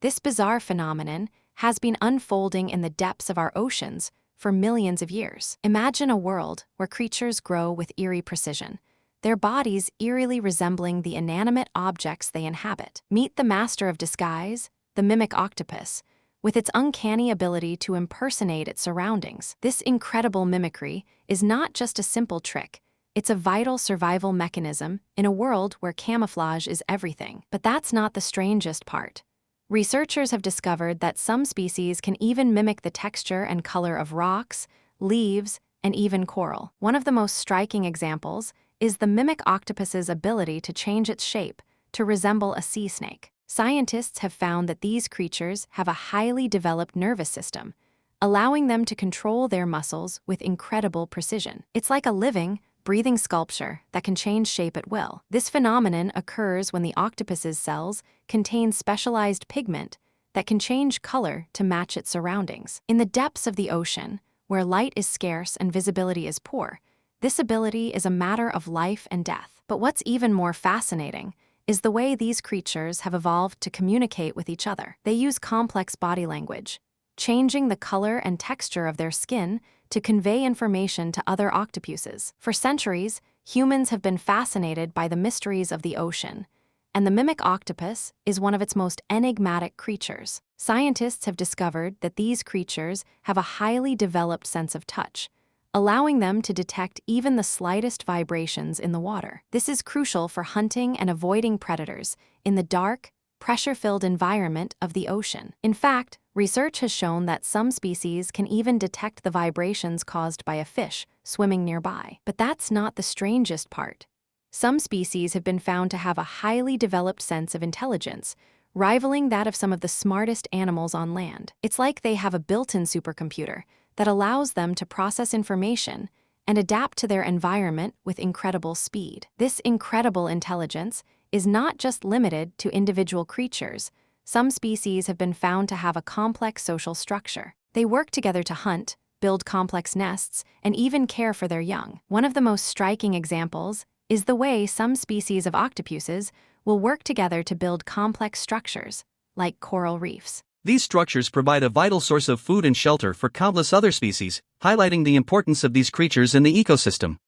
This bizarre phenomenon has been unfolding in the depths of our oceans for millions of years. Imagine a world where creatures grow with eerie precision, their bodies eerily resembling the inanimate objects they inhabit. Meet the master of disguise, the mimic octopus, with its uncanny ability to impersonate its surroundings. This incredible mimicry is not just a simple trick, it's a vital survival mechanism in a world where camouflage is everything. But that's not the strangest part. Researchers have discovered that some species can even mimic the texture and color of rocks, leaves, and even coral. One of the most striking examples is the mimic octopus's ability to change its shape to resemble a sea snake. Scientists have found that these creatures have a highly developed nervous system, allowing them to control their muscles with incredible precision. It's like a living, breathing sculpture that can change shape at will. This phenomenon occurs when the octopus's cells contain specialized pigment that can change color to match its surroundings. In the depths of the ocean, where light is scarce and visibility is poor, this ability is a matter of life and death. But what's even more fascinating is the way these creatures have evolved to communicate with each other. They use complex body language, changing the color and texture of their skin to convey information to other octopuses. For centuries, humans have been fascinated by the mysteries of the ocean, and the mimic octopus is one of its most enigmatic creatures. Scientists have discovered that these creatures have a highly developed sense of touch, allowing them to detect even the slightest vibrations in the water. This is crucial for hunting and avoiding predators in the dark, pressure-filled environment of the ocean. In fact, research has shown that some species can even detect the vibrations caused by a fish swimming nearby. But that's not the strangest part. Some species have been found to have a highly developed sense of intelligence, rivaling that of some of the smartest animals on land. It's like they have a built-in supercomputer that allows them to process information and adapt to their environment with incredible speed. This incredible intelligence is not just limited to individual creatures. Some species have been found to have a complex social structure. They work together to hunt, build complex nests, and even care for their young. One of the most striking examples is the way some species of octopuses will work together to build complex structures, like coral reefs. These structures provide a vital source of food and shelter for countless other species, highlighting the importance of these creatures in the ecosystem.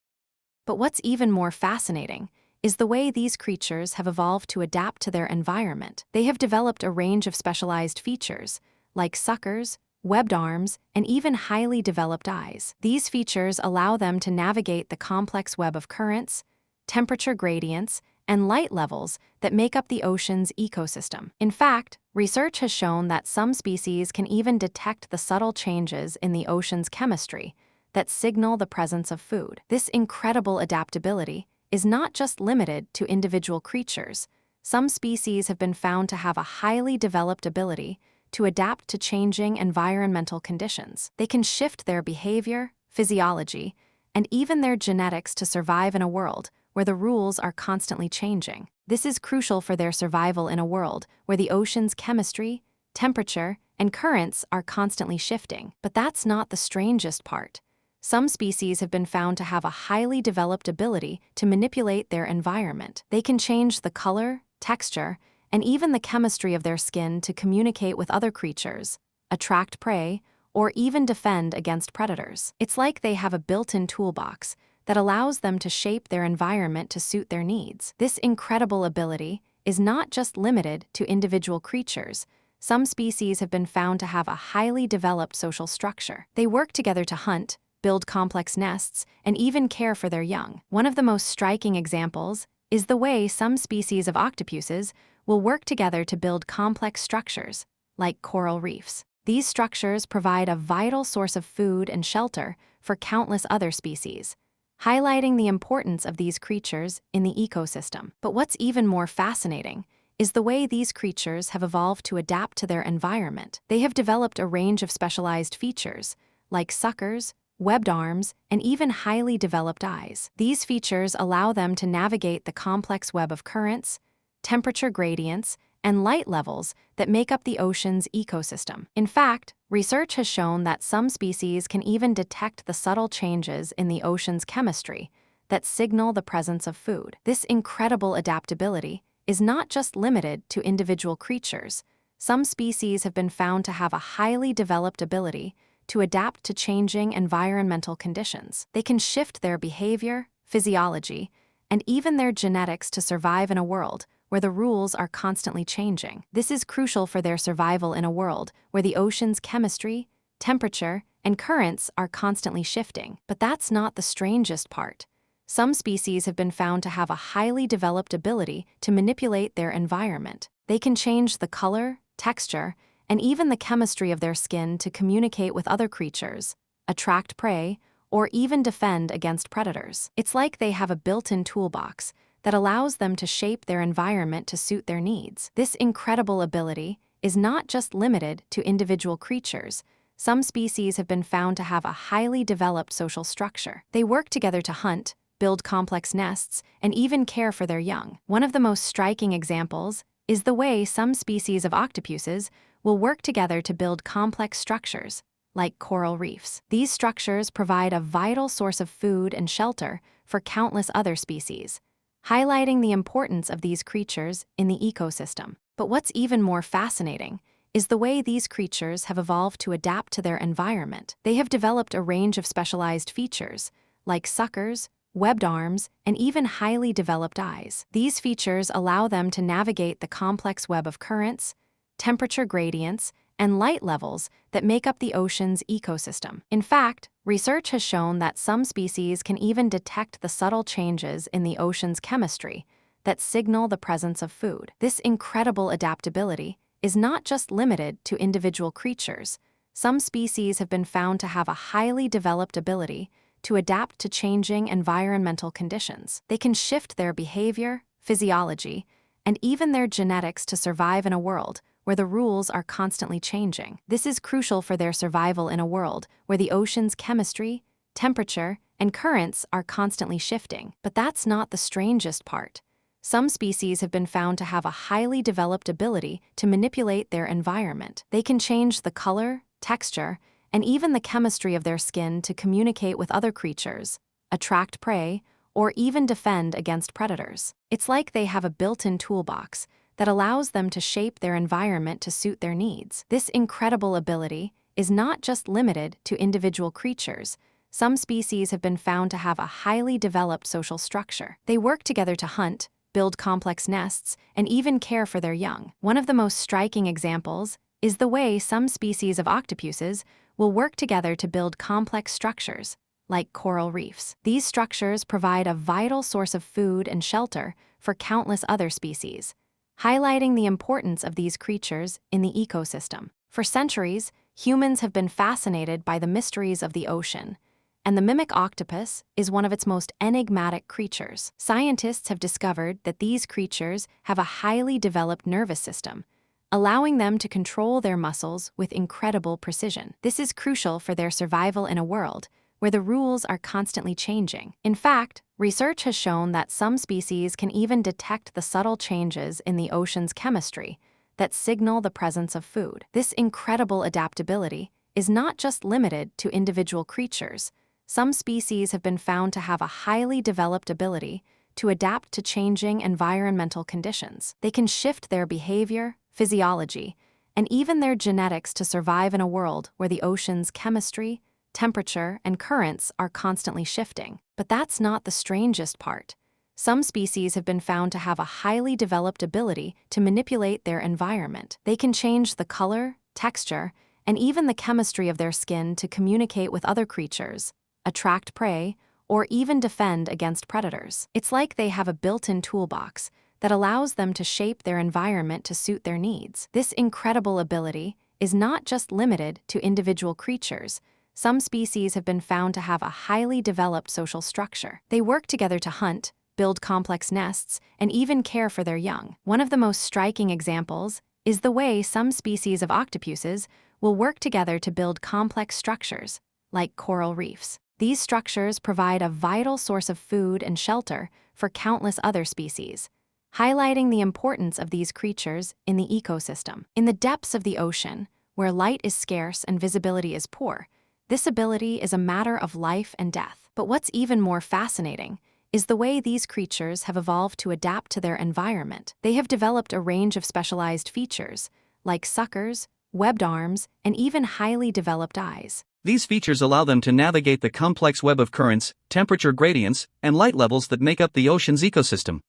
But what's even more fascinating is the way these creatures have evolved to adapt to their environment. They have developed a range of specialized features, like suckers, webbed arms, and even highly developed eyes. These features allow them to navigate the complex web of currents, temperature gradients, and light levels that make up the ocean's ecosystem. In fact, research has shown that some species can even detect the subtle changes in the ocean's chemistry that signal the presence of food. This incredible adaptability is not just limited to individual creatures. Some species have been found to have a highly developed ability to adapt to changing environmental conditions. They can shift their behavior, physiology, and even their genetics to survive in a world where the rules are constantly changing. This is crucial for their survival in a world where the ocean's chemistry, temperature, and currents are constantly shifting. But that's not the strangest part. Some species have been found to have a highly developed ability to manipulate their environment. They can change the color, texture, and even the chemistry of their skin to communicate with other creatures, attract prey, or even defend against predators. It's like they have a built-in toolbox that allows them to shape their environment to suit their needs. This incredible ability is not just limited to individual creatures. Some species have been found to have a highly developed social structure. They work together to hunt, build complex nests, and even care for their young. One of the most striking examples is the way some species of octopuses will work together to build complex structures, like coral reefs. These structures provide a vital source of food and shelter for countless other species, highlighting the importance of these creatures in the ecosystem. But what's even more fascinating is the way these creatures have evolved to adapt to their environment. They have developed a range of specialized features, like suckers, webbed arms, and even highly developed eyes. These features allow them to navigate the complex web of currents, temperature gradients, and light levels that make up the ocean's ecosystem. In fact, research has shown that some species can even detect the subtle changes in the ocean's chemistry that signal the presence of food. This incredible adaptability is not just limited to individual creatures. some species have been found to have a highly developed ability to adapt to changing environmental conditions. They can shift their behavior, physiology, and even their genetics to survive in a world where the rules are constantly changing. This is crucial for their survival in a world where the ocean's chemistry, temperature, and currents are constantly shifting. But that's not the strangest part. Some species have been found to have a highly developed ability to manipulate their environment. They can change the color, texture, and even the chemistry of their skin to communicate with other creatures, attract prey, or even defend against predators. It's like they have a built-in toolbox that allows them to shape their environment to suit their needs. This incredible ability is not just limited to individual creatures. Some species have been found to have a highly developed social structure. They work together to hunt, build complex nests, and even care for their young. One of the most striking examples is the way some species of octopuses will work together to build complex structures, like coral reefs. These structures provide a vital source of food and shelter for countless other species, highlighting the importance of these creatures in the ecosystem. But what's even more fascinating is the way these creatures have evolved to adapt to their environment. They have developed a range of specialized features, like suckers, webbed arms, and even highly developed eyes. These features allow them to navigate the complex web of currents, temperature gradients, and light levels that make up the ocean's ecosystem. In fact, research has shown that some species can even detect the subtle changes in the ocean's chemistry that signal the presence of food. This incredible adaptability is not just limited to individual creatures. Some species have been found to have a highly developed ability to adapt to changing environmental conditions. They can shift their behavior, physiology, and even their genetics to survive in a world where the rules are constantly changing. This is crucial for their survival in a world where the ocean's chemistry, temperature, and currents are constantly shifting. But that's not the strangest part. Some species have been found to have a highly developed ability to manipulate their environment. They can change the color, texture, and even the chemistry of their skin to communicate with other creatures, attract prey, or even defend against predators. It's like they have a built-in toolbox that allows them to shape their environment to suit their needs. This incredible ability is not just limited to individual creatures. Some species have been found to have a highly developed social structure. They work together to hunt, build complex nests, and even care for their young. One of the most striking examples is the way some species of octopuses will work together to build complex structures, like coral reefs. These structures provide a vital source of food and shelter for countless other species, highlighting the importance of these creatures in the ecosystem. For centuries, humans have been fascinated by the mysteries of the ocean, and the mimic octopus is one of its most enigmatic creatures. Scientists have discovered that these creatures have a highly developed nervous system, allowing them to control their muscles with incredible precision. This is crucial for their survival in a world where the rules are constantly changing. In fact, research has shown that some species can even detect the subtle changes in the ocean's chemistry that signal the presence of food. This incredible adaptability is not just limited to individual creatures. Some species have been found to have a highly developed ability to adapt to changing environmental conditions. They can shift their behavior, physiology, and even their genetics to survive in a world where the ocean's chemistry, temperature, and currents are constantly shifting. But that's not the strangest part. Some species have been found to have a highly developed ability to manipulate their environment. They can change the color, texture, and even the chemistry of their skin to communicate with other creatures, attract prey, or even defend against predators. It's like they have a built-in toolbox that allows them to shape their environment to suit their needs. This incredible ability is not just limited to individual creatures. Some species have been found to have a highly developed social structure. They work together to hunt, build complex nests, and even care for their young. One of the most striking examples is the way some species of octopuses will work together to build complex structures, like coral reefs. These structures provide a vital source of food and shelter for countless other species, highlighting the importance of these creatures in the ecosystem. In the depths of the ocean, where light is scarce and visibility is poor, this ability is a matter of life and death. But what's even more fascinating is the way these creatures have evolved to adapt to their environment. They have developed a range of specialized features, like suckers, webbed arms, and even highly developed eyes. These features allow them to navigate the complex web of currents, temperature gradients, and light levels that make up the ocean's ecosystem.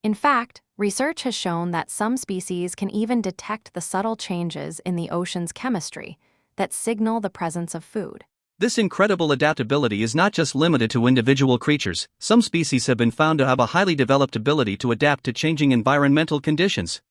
In fact, research has shown that some species can even detect the subtle changes in the ocean's chemistry that signal the presence of food. This incredible adaptability is not just limited to individual creatures. Some species have been found to have a highly developed ability to adapt to changing environmental conditions.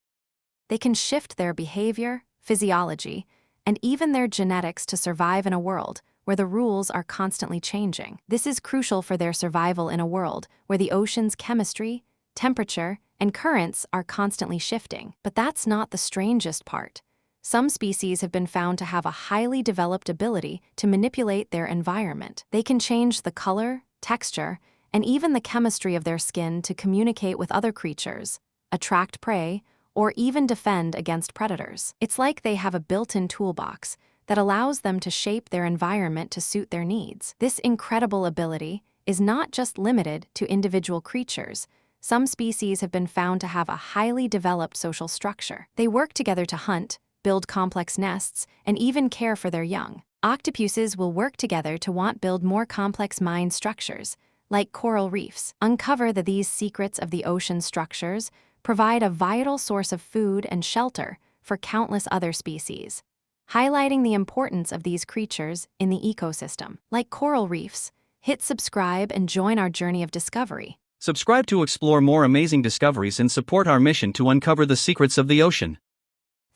They can shift their behavior, physiology, and even their genetics to survive in a world where the rules are constantly changing. This is crucial for their survival in a world where the ocean's chemistry, temperature, and currents are constantly shifting. But that's not the strangest part. Some species have been found to have a highly developed ability to manipulate their environment. They can change the color, texture, and even the chemistry of their skin to communicate with other creatures, attract prey, or even defend against predators. It's like they have a built-in toolbox that allows them to shape their environment to suit their needs. This incredible ability is not just limited to individual creatures. Some species have been found to have a highly developed social structure. They work together to hunt, build complex nests, and even care for their young. Octopuses will work together to build more complex mind structures, like coral reefs. Uncover these secrets of the ocean structures provide a vital source of food and shelter for countless other species, highlighting the importance of these creatures in the ecosystem. Like coral reefs, hit subscribe and join our journey of discovery. Subscribe to explore more amazing discoveries and support our mission to uncover the secrets of the ocean.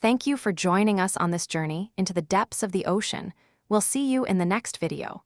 Thank you for joining us on this journey into the depths of the ocean. We'll see you in the next video.